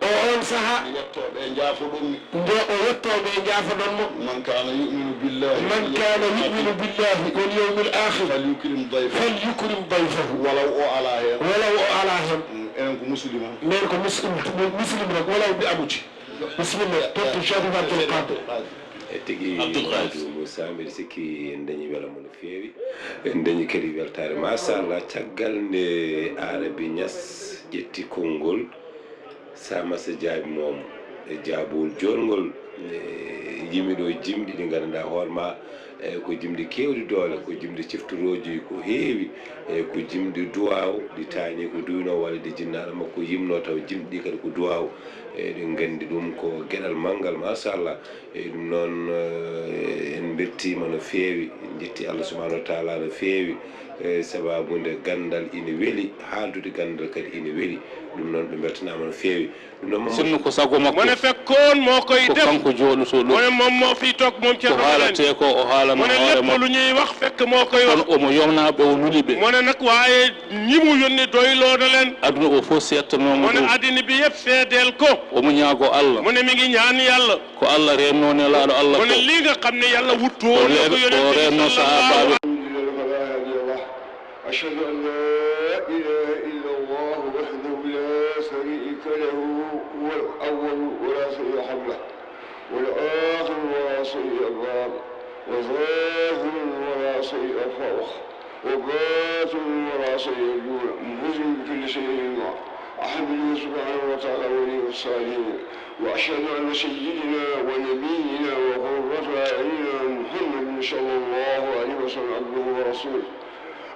o on saha yettoɓe jaafoɗonmi nde o yettoɓe jaafoɗonmo man kana yuminu billahi wal yawmil akhir falyukrim dayfahu walaw o ala hen enen ko muslima men ko muslim rek walaw bi amuti bismillah totti Sharif Abdoul Qadir tigi Moussa mbiɗa sikki en dañi welama no feewi en dañi kadi weltare machallah caggal nde Arabi Niass ƴetti konngol Samassa jaabimomo e jaabowol jolngol yimɓe ɗo jimɗi ɗi ganduɗa hoorema ko jimɗi kewɗi doole ko jimɗi ciftoroji ko heewi ko jimɗi duwaw ɗi taani ko duyno walla ɗi jinnaɗo makko yimno taw jimɗi kadi ko duwaw eɗen gandi ɗum ko gueɗal manggal machallah e ɗum noon en bettima no feewi en jetti Allah subahanahu wa taala no feewi sababude gandal ina weeli haaldude gandal kadi ina weeli ɗum noon ɓe beltanama no feewi ɗum noon sinno ko sago makko mone fekkoon moo koy def kanko jooɗoto ɗo mone moom moo fi toog moom ko haalate ko o haalano mone lépp lu ñuy wax fekk moo koy wax omo yomnaɓe o nuli ɓe mone nag waaye ñi mu yónni doyloono leen aduna o fof settanoma mone addina bi yëpp seedeel ko omo ñaago Allah mone mi ngi ñaan yàlla ko Allah renno nelaaɗo Allah mone lii nga xam ne yàlla wuttoo na ko o renno sahabaɓe أشهد أن لا إله إلا الله وحده لا شريك له هو الأول ولا شيء قبله والآخر ولا شيء بعده وظاهر ولا شيء فوق وباطن ولا شيء دونه ملزم بكل شيء ما أحمده سبحانه وتعالى ولي الصالحين وأشهد أن سيدنا ونبينا وقرة أعيننا محمد صلى الله عليه وسلم عبده ورسوله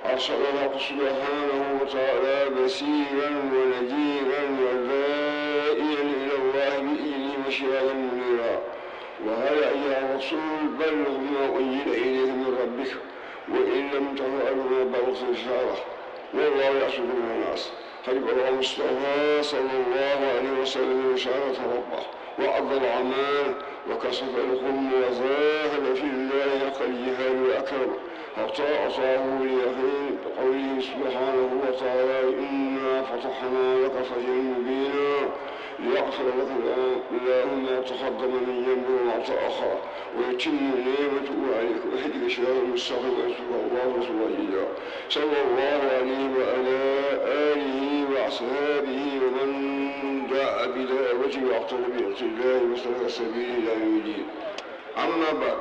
أرسله سبحانه وتعالى بشيرا ونذيرا وداعيا إلى الله بإذنه وسراجا منيرا وهل أيها الرسول بلغ ما أنزل إليك من ربك وإن لم تفعل ما بلغت رسالته والله يعصمك من الناس قد بلغ المصطفى صلى الله عليه وسلم رسالة ربه وأدى الأعمال وكشف الغم وزاهد في الله حق الجهاد وأكرم حتى أصابه اليقين بقوله سبحانه وتعالى إنا فتحنا لك فتحا مبينا ليغفر لك الله ما تقدم من ذنبه وما تأخر ويتم نعمته عليك ويهديك صراطا مستقيما ويرزقك الله رسولا صلى الله عليه وعلى آله وأصحابه ومن دعا بدعوته واقتدى باقتدائه وسلك سبيله إلى يوم الدين أما بعد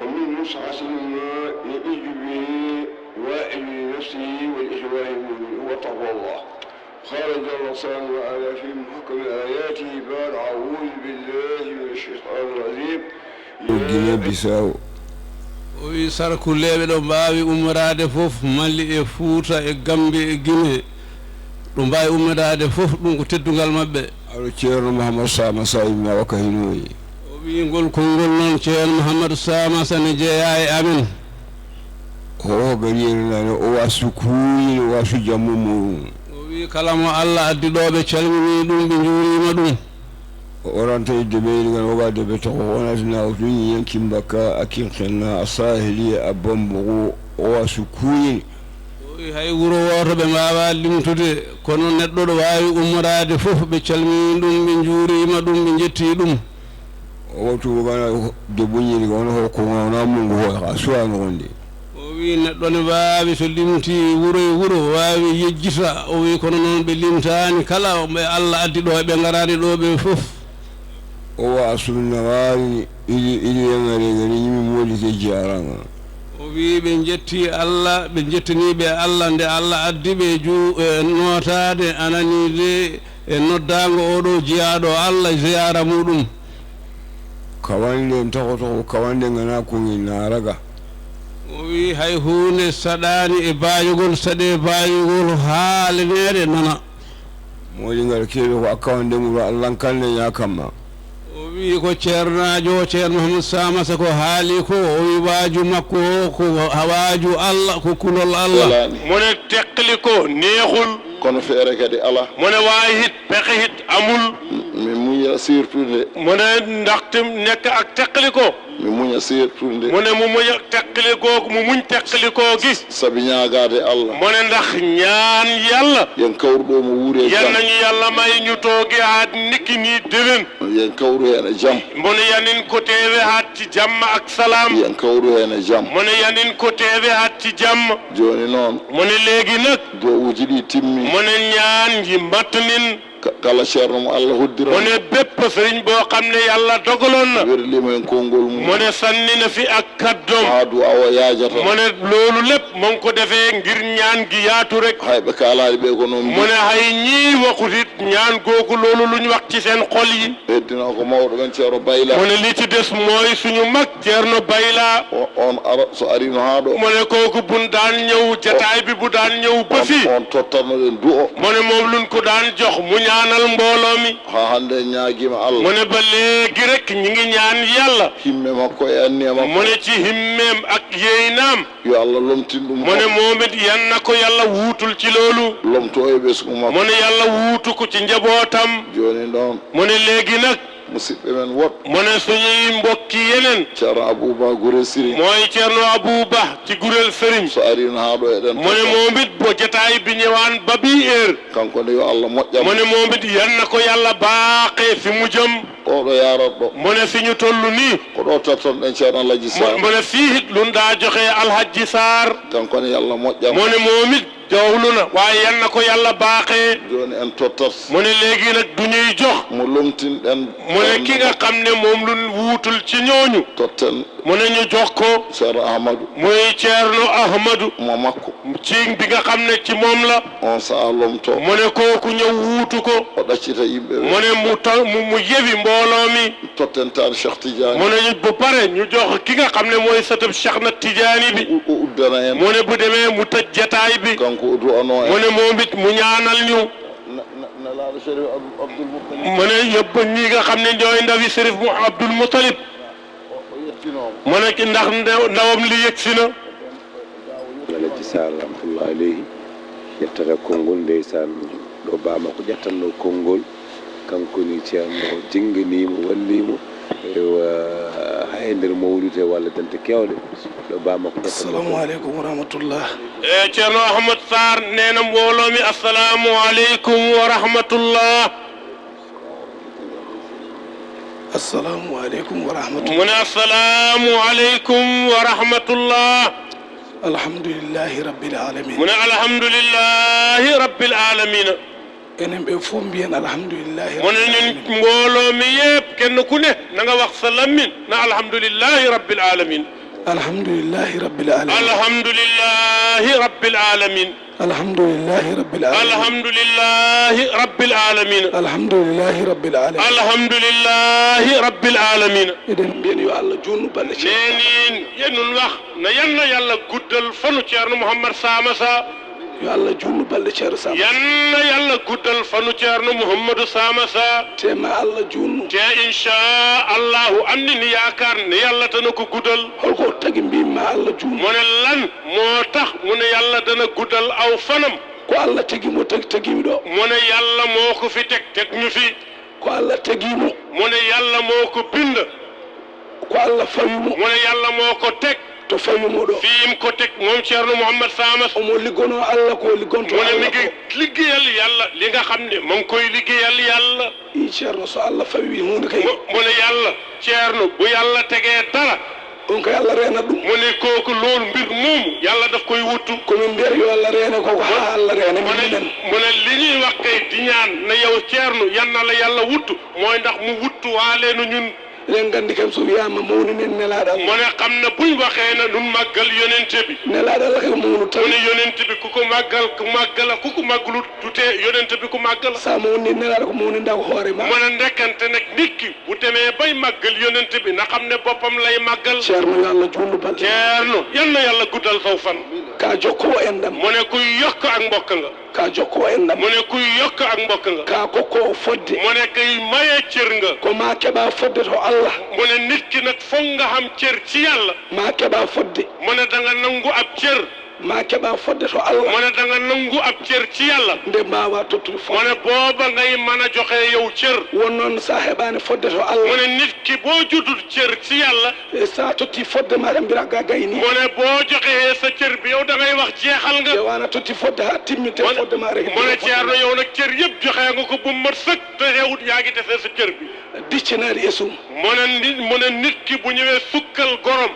ومن نصحة ما يئج به وائل لنفسه والإخوان المؤمن هو تقوى الله قال جل وعلا في محكم آياته بعد أعوذ بالله من الشيطان الرجيم Guinée Bissau o wi sarakuleɓe ɗo mbawi ummorade fof Mali e Fouta e Gambie e Guinée ɗo mbawi ummorade fof ɗum ko teddugal mabɓe aɗo ceerno Mouhamadou Samassa mi waka hinoyi o wi ngol konngol noon ceerno Mouhamadou Samassa ne jeeya e amen o gariyerinane o wasu kuuyini o wasu jammu muɗum o wi kala mo Allah addi ɗo ɓe calmini ɗum ɓe juurima ɗum o ranta e deɓeyɗi gan oga deɓe tako wonatana o tuni yanki mbakka a kinkenna a saheli a bambogo o wasu kuuyini o wi hay wuro woto ɓe mbawa limtude kono neɗɗo ɗo wawi ummorade fof ɓe calmini ɗum ɓe juurima ɗum ɓe jetti ɗum o wattu gana deɓuñiri wona ko ko wona mungu ho a suwano gonde o wi neɗɗo ne wawi so limti wuro e wuro wawi yejjita o wi kono noon ɓe limtani kala ɓe Allah addi ɗo ɓe garani ɗo ɓe fof o wa sunna wawi ili yangare gani yimi modi ke jaranga o wi ɓe jetti Allah ɓe jettaniɓe Allah nde Allah addi ɓe notade ananide e noddago oɗo jiyaɗo Allah ziyara muɗum kawande en takoto kawande gana kogi naraga o wi hay hunde saɗani e bayugol saɗe bayugol haalenede nana moɗi ngal keeɗo ko akkawande muro Allah kalne ñakamma o wi ko ceernajo ceerno Mouhamadou Samassa ko haali ko o wi waaju makko o ko waaju Allah ko kulol Allah mone teqli ko neexul kono feere kadi ala mone waawi hit pexe hit amul mi muña sirtude mone ndaxte nekk ak teqli ko mi muña sirtude mone mu muña teqli ko mu muñ teqli ko gi sabi ñaagaade Allah mone ndax ñaan yàlla yen kawruɗo mo wuure yan nañu yàlla may ñu tooge haat nikki nii déwén yen kawru heen e jam mone yanin ko teewe haat ci jàmm ak salaam yen kawru heen e jam mone yanin ko teewe haat ci jàmm jooni noon mone léegi nag dowuji ɗi timmi mone ñaan yi mbattanin kala ceerno mo Allah hoddira mone bépp sëriñ boo xam ne yàlla dogaloon na werlima en konngol mum mone sanni na fi ak kaddom haadu awa yaajata mone loolu lépp mo ngi ko defee ngir ñaan gi yaatu rek hayɓe kaalaali ɓe ko noon mone hay ñii waxutit ñaan googu loolu luñ wax ci seen xol yi heddina ko mawɗo men ceerno Bayla mone li ci des mooy suñu mag ceerno Bayla on ara so arino haa ɗo mone kooku bun daan ñëw jataay bi bu daan ñëw ba fii on tottannoɗen du'o mone moom luñ ko daan jox mu ñaanal mbooloo mi ha hande ñaagima Allah mone ba léegi rek ñi ngi ñaan yàlla himme makko e anniya makko mone ci himmeem ak yeynaam yo Allah lomtin ɗum mone moomit yan na ko yàlla wuutul ci loolu lomto e ɓesgu makko mone yàlla wuutu ko ci njabootam joni noon mone léegi nag musidɓe men woɗ mone suñuy mbokki yeneen ceerno Abouba Gurel Sëriñ mooy ceerno Abouba ci Gurel Sëriñ so arino haa ɗo eɗen mone moomit bo jotaay bi ñëwaan ba bii heure kanko ne yo Allah moƴƴam mone moomit yan na ko yàlla baaxee fi mu jëm oɗo yarat ɗo mone fi ñu toll nii ko ɗo tattanɗen ceerno Alhaji Sarr mone fii hit lun daa joxe Alhaji Sarr kanko ne yàlla moƴƴam mone moomit jawlu na waaye yan na ko yàlla baaxee joni en tottat mu ne léegi nag du ñuy jox mo lomtinɗen mu ne ki nga xam ne moom lu wuutul ci ñooñu totten mu ne ñu jox ko ceerno Ahmadou muy ceerno Ahmadou mo makko ci bi nga xam ne ci moom la on saa lomto mu ne kooku ñëw wuutu ko o ɗaccita yimɓe mu ne mu yewi mbooloo mi tottentaani Cheikh Tidiane mu ne bu pare ñu jox ki nga xam ne mooy sëtëb Cheikh na Tidiane bi o uddana en mu ne bu demee mu tëj jataay bi kanko o du'anoo en mu ne moom it mu ñaanal ñu nalaaɗo Chérif Abdoul Moutalib mu ne yëpp ñi nga xam ne ñooy ndawi Chérif mu Abdoul Moutalib mu ne ki ndax ndawam li yëg si na Alhaji Sarr rahmatullahi alayhi ƴettata konngol ndeysaan ɗo bama ko ƴettanno konngol kanko ni ceerno jinganimo wallimo hay nder mawlude walla dante kewɗe ɗo bama ko assalamu aleykum wa rahmatullah e ceerno Ahmad Sarr nee na mbooloo mi assalamu aleykum wa rahmatullah assalamu aleykum wa rahmatullah mu ne assalamu aleykum wa rahmatullah alhamdulillahi rabbil alamin mu ne alhamdulillahi rabbil alamin enen ɓe fof mbiyen alhamdulillahi mu ne ñun mbooloo mi yëpp kenn ku ne na nga wax sa lammin na alhamdulillahi rabbil alamin alhamdulillahi rabbil alamin alhamdulillahi rabbil alamin alhamdulillahi rabbil alamin alhamdulillahi rabbil alamin alhamdulillahi rabbil alamin alhamdulillahi rabbil alamin eɗen mbiyani yo Allah junnu balle nenin yenun wax na yanna yàlla guddal fanu Ceerno Mouhammad Samassa yo Allah junnu balle Ceerno Samassa yanna yàlla guddal fanu Ceerno Mouhamadou Samassa tema Allah junnu te insha allahu andi ni yaakaar ne yàlla dana ko guddal holko tagi mbima Allah junnu mu ne lan moo tax mu ne yàlla dana guddal aw fanam ko Allah tagimo tagimi ɗo mu ne yàlla moo ko fi teg ñu fi ko Allah tagimo mu ne yàlla moo ko bind ko Allah fawimo mu ne yàlla moo ko teg to fawimo ɗo fiim ko teg moom Ceerno Mouhammad Samassa omo liggono Allah ko liggonto mu ne mi ngi liggéeyal yàlla li nga xam ne ma ngi koy liggéeyal yàlla i Ceerno so Allah fawi hunde kay mu ne yàlla Ceerno bu yàlla tegee dara on kay Allah reena ɗum mu ne kooku loolu mbir moomu yàlla daf koy wuttu komin mbiyata yo Allah reene koko ha Allah reene minen mu ne li ñuy wax kay di ñaan ne yow Ceerno yan na la yàlla wuttu mooy ndax mu wuttu waaleenu ñun eɗen gandi kam so wiyama mawninen nelaɗo mu ne xam ne buñ waxee na nun màggal yonente bi nelaɗo Allah kay mawnu taw mu ne yonente bi ku ko màggal ku màggala ku ko màggalut tutee yonente bi ku màggala sa mawni nelaɗo ko mawninda ko hoore ma mu ne ndekkante nag nit ki bu demee bay màggal yonente bi na xam ne boppam lay màggal Ceerno yo Allah junnu bal Ceerno yal na yàlla guddal saw fan ka jokko en ɗam mu ne kuy yokk ak mbokk nga ka jokko en ɗam mu ne kuy yokk ak mbokk nga ka kokko fodde mu ne kay maye cër nga ko ma keɓa fodde to Allah mu ne nit ki nag foog nga xam cër ci yàlla ma keɓa fodde mu ne da nga nangu ab cër ma keɓa fodde to Allah mu ne da nga nangu ab cër ci yàlla nde mbawa tottude fodde mu ne booba ngay mën a joxe yow cër won noon sa heɓani fodde to Allah mu ne nit ki boo judul cër ci yàlla sa totti fodde maɗa mbira ga gayni mu ne boo joxee sa cër bi yow da ngay wax jeexal nga yowana totti fodde ha timminte fodde ma rek mu ne Ceerno yow nag cër yëpp joxe nga ko bu mat sëkk te xewut yaa ngi defee sa cër bi dictionnaire esum mu ne nit ki bu ñëwee sukkal gorom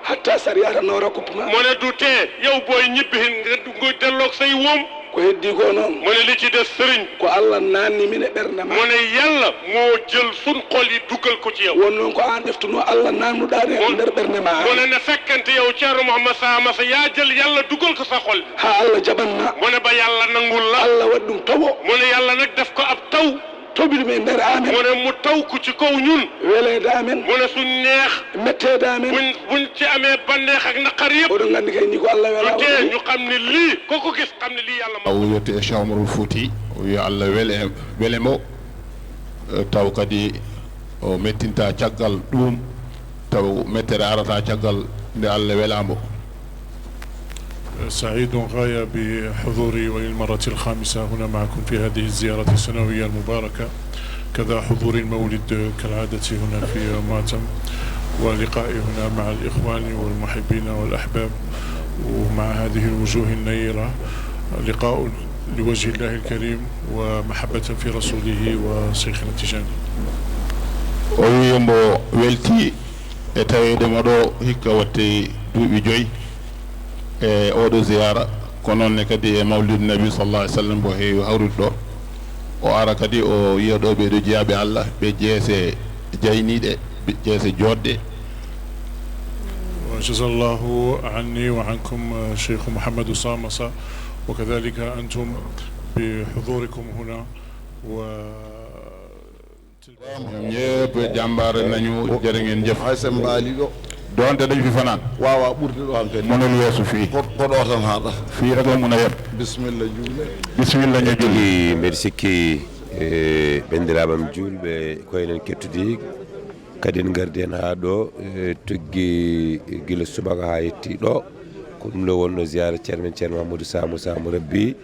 hatta sariyata nawra kuppuma mu ne du tee yow booy ñibbi nga delloog say woom ko heddi ko noon mu ne li ci des sëriñ ko Allah nanni min e ɓernde ma mu ne yàlla moo jël sun xol yi dugal ko ci yow won noon ko an deftuno Allah nannuɗa e nder ɓernde ma mu ne fekkante yow Ceerno Mouhammad Samassa yaa jël yàlla dugal ko sa xol ha Allah jaɓanna mu ne ba yàlla nangul la Allah waɗi ɗum tawo mu ne yàlla nag def ko ab taw toɓiɗum e nder amen mu ne mu taw ko ci kaw ñun welede amen mu ne suñ neex mettede amen buñ ci amee banneex ak naqar yëpp oɗon gandi kay ni ko Allah wela te ñu xam ne lii koko gis xam ne lii yàlla o wiyete e Cheikh Omarul Fouti o wiya Allah wele mo taw kadi o mettinta caggal ɗum taw mettere arata caggal nde Allah welamo سعيد غاية بحضوري وللمرة الخامسة هنا معكم في هذه الزيارة السنوية المباركة كذا حضور المولد كالعادة هنا في ماتم ولقائي هنا مع الإخوان والمحبين والأحباب ومع هذه الوجوه النيرة لقاء لوجه الله الكريم ومحبة في رسوله وشيخنا التجاني ويمبو ويلتي etaweede mo ɗo hikka watte duuɓi joyi e oɗo ziyara ko noonne kadi e mawlidu nabi sallallahu alih w sallam mbo heewi hawrude ɗo o ara kadi o yiya ɗo ɓeeɗo jeyaɓe Allah ɓe jeese jayniɗe jeese jodɗe وجزا الله عني وعنكم شيخ محمد سامسة وكذلك أنتم بحضوركم هنا و ñoom ñëpp jàmbaare nañu jërë ngeen jëf haysa mbaali ɗo donte dañ fi fanaan wawa ɓurde ɗo han kadi mënol weesu fii ko ɗo tan haɗa fii rek la mun a yem bisimilla julɓe bisimilla ñu julli mbeɗa sikki ɓenndiraaɓam julɓe koyenen kettudi kadi en gardi hen haa ɗo toggi gila subaka haa yetti ɗo ko ɗum ɗo wonno ziyara ceerno men ceerno Mahamadou Samou Rabbi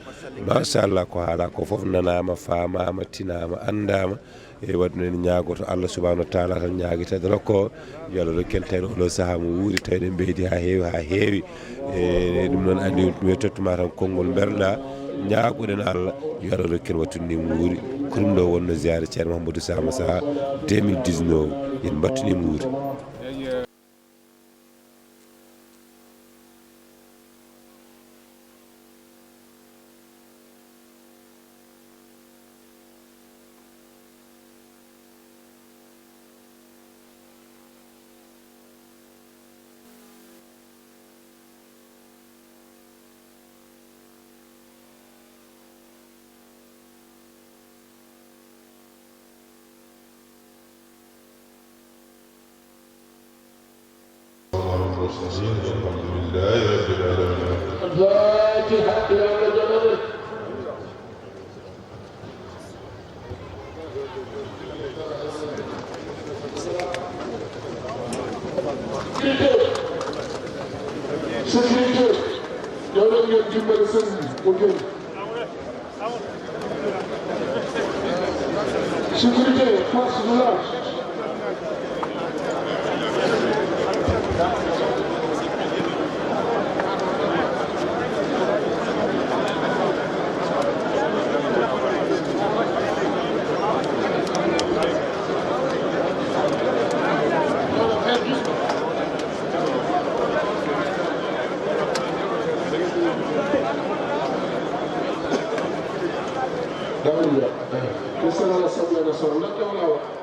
machallah ko haala ko fof nanama famama tinama andama e wadno en ñaagoto Allah subahanahu wa taala tan ñaaguitede rokko yo Allah rokken tawi oɗo saaha mo wuuri tawi en ɓeydi ha heewi e ɗum noon andi ɗum tottuma tan konngol berɗa ñaagoɗen Allah yo Allah rokken wattudnimo wuuri ko ɗum ɗo wonno ziyara ceerno Mahamadou Samassa 2019 yen battunimo wuuri المرسلين والحمد لله رب العالمين. الفاتحة يا رجل. sécurité yow la ngeen dimbali sëñ bi mu génn sécurité force de l'ordre Questa era l'Assemblea nazionale, andiamo a lavorare.